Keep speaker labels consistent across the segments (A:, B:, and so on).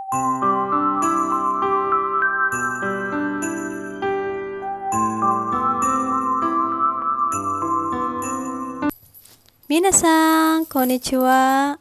A: Minasan, konnichiwa.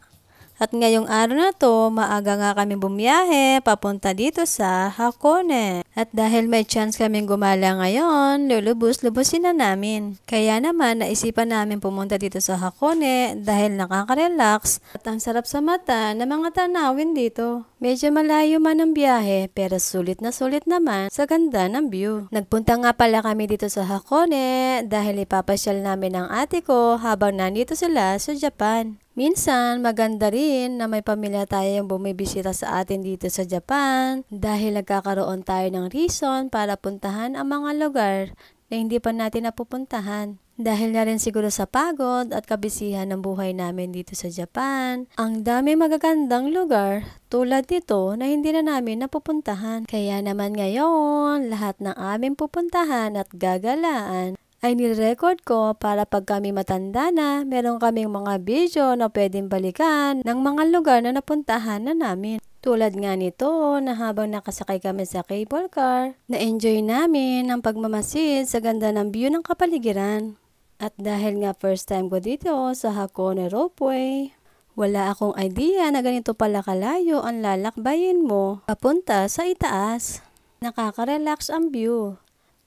A: At ngayong araw na to, maaga nga kami bumiyahe papunta dito sa Hakone. At dahil may chance kaming gumala ngayon, lulubos-lubusin na namin. Kaya naman naisipan namin pumunta dito sa Hakone dahil nakaka-relax at ang sarap sa mata na mga tanawin dito. Medyo malayo man ang biyahe pero sulit na sulit naman sa ganda ng view. Nagpunta nga pala kami dito sa Hakone dahil ipapasyal namin ang ate ko habang nandito sila sa Japan. Minsan, maganda rin na may pamilya tayong bumibisita sa atin dito sa Japan dahil nagkakaroon tayo ng reason para puntahan ang mga lugar na hindi pa natin napupuntahan. Dahil na rin siguro sa pagod at kabisihan ng buhay namin dito sa Japan, ang dami magagandang lugar tulad nito na hindi na namin napupuntahan. Kaya naman ngayon, lahat ng aming pupuntahan at gagalaan ay nirecord ko para pag kami matanda na, meron kaming mga video na pwedeng balikan ng mga lugar na napuntahan na namin. Tulad nga nito na habang nakasakay kami sa cable car, na-enjoy namin ang pagmamasid sa ganda ng view ng kapaligiran. At dahil nga first time ko dito sa Hakone Ropeway, wala akong idea na ganito pala kalayo ang lalakbayin mo papunta sa itaas. Nakaka-relax ang view.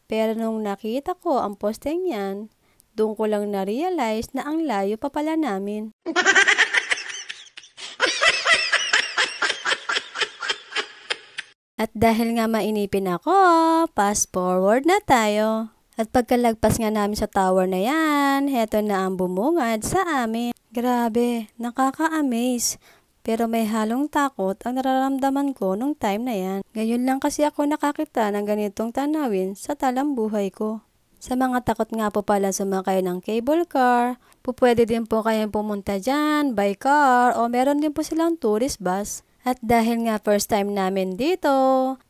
A: Pero nung nakita ko ang posting yan, doon ko lang na-realize na ang layo pa pala namin. At dahil nga mainipin ako, fast forward na tayo. At pagkalagpas nga namin sa tower na yan, heto na ang bumungad sa amin. Grabe, nakaka-amaze. Pero may halong takot ang nararamdaman ko nung time na yan. Ngayon lang kasi ako nakakita ng ganitong tanawin sa talambuhay ko. Sa mga takot nga po pala sumakay ng cable car, pwede din po kayong pumunta dyan by car o meron din po silang tourist bus. At dahil nga first time namin dito,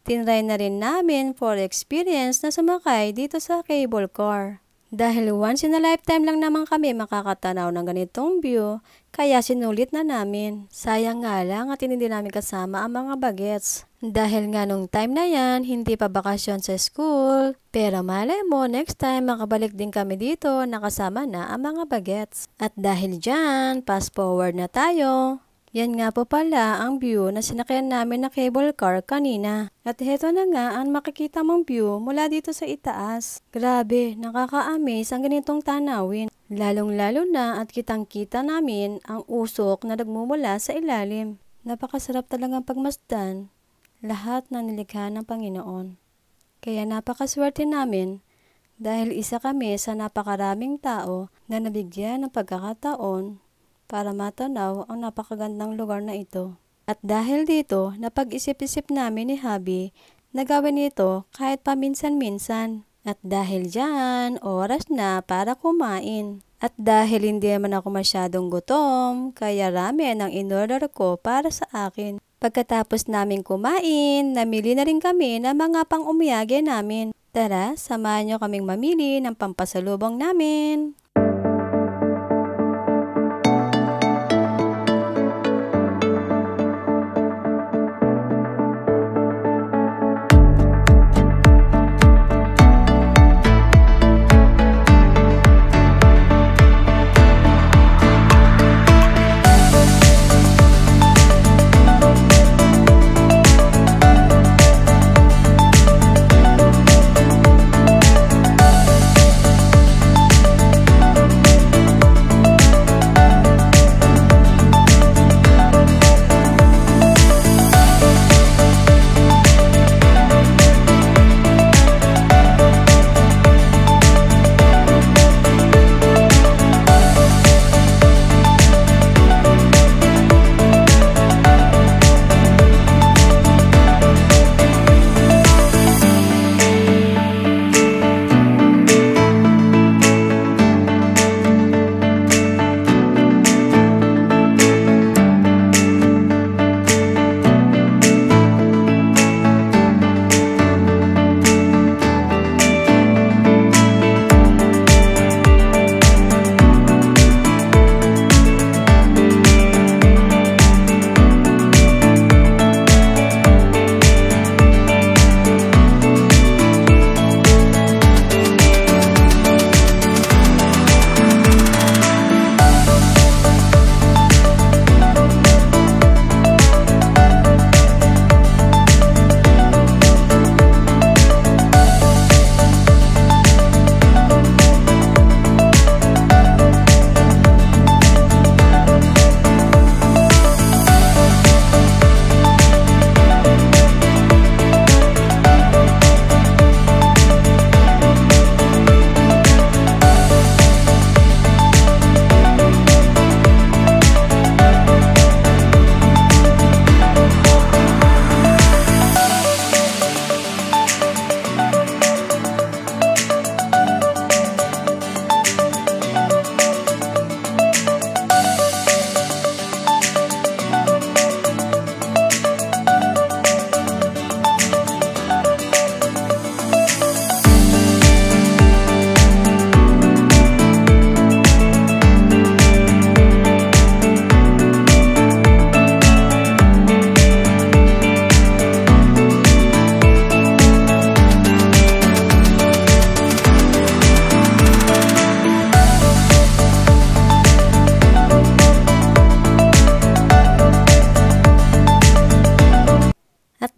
A: tinry na rin namin for experience na sumakay dito sa cable car. Dahil once in a lifetime lang naman kami makakatanaw ng ganitong view, kaya sinulit na namin. Sayang nga lang at hindi namin kasama ang mga bagets. Dahil nga nung time na yan, hindi pa bakasyon sa school. Pero malay mo, next time makabalik din kami dito nakasama na ang mga bagets. At dahil dyan, fast forward na tayo. Yan nga po pala ang view na sinakyan namin na cable car kanina. At heto na nga ang makikita mong view mula dito sa itaas. Grabe, nakaka-amaze ang ganitong tanawin. Lalong-lalo na at kitang-kita namin ang usok na nagmumula sa ilalim. Napakasarap talagang pagmasdan lahat na nilikha ng Panginoon. Kaya napakaswerte namin dahil isa kami sa napakaraming tao na nabigyan ng pagkakataon para matanaw ang napakagandang lugar na ito. At dahil dito, napag-isip-isip namin ni Habi na gawin ito kahit paminsan-minsan. At dahil dyan, oras na para kumain. At dahil hindi naman ako masyadong gutom, kaya ramen ang in-order ko para sa akin. Pagkatapos namin kumain, namili na rin kami ng mga pang-umiyage namin. Tara, samahan nyo kaming mamili ng pampasalubong namin.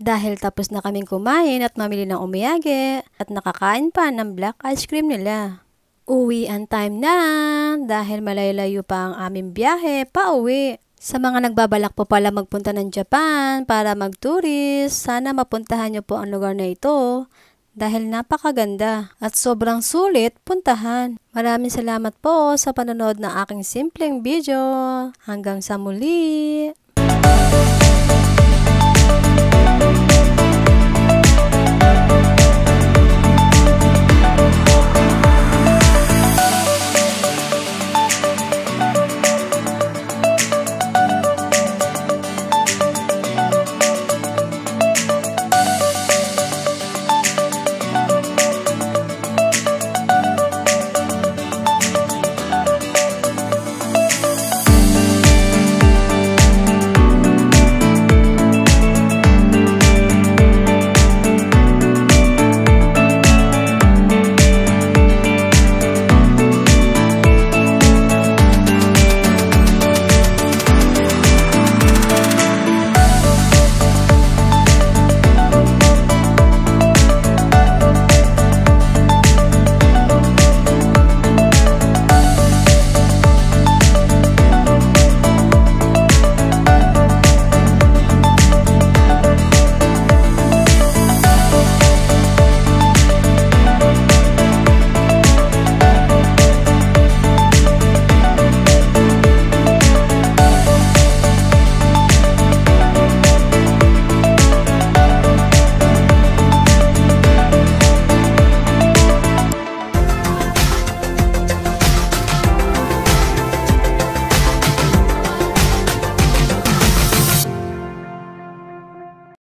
A: Dahil tapos na kaming kumain at mamili ng omiyage at nakakain pa ng black ice cream nila. Uwi ang time na dahil malaylayo pa ang aming biyahe pa uwi. Sa mga nagbabalak po pala magpunta ng Japan para mag-tourist, sana mapuntahan niyo po ang lugar na ito dahil napakaganda at sobrang sulit puntahan. Maraming salamat po sa panonood ng aking simpleng video. Hanggang sa muli!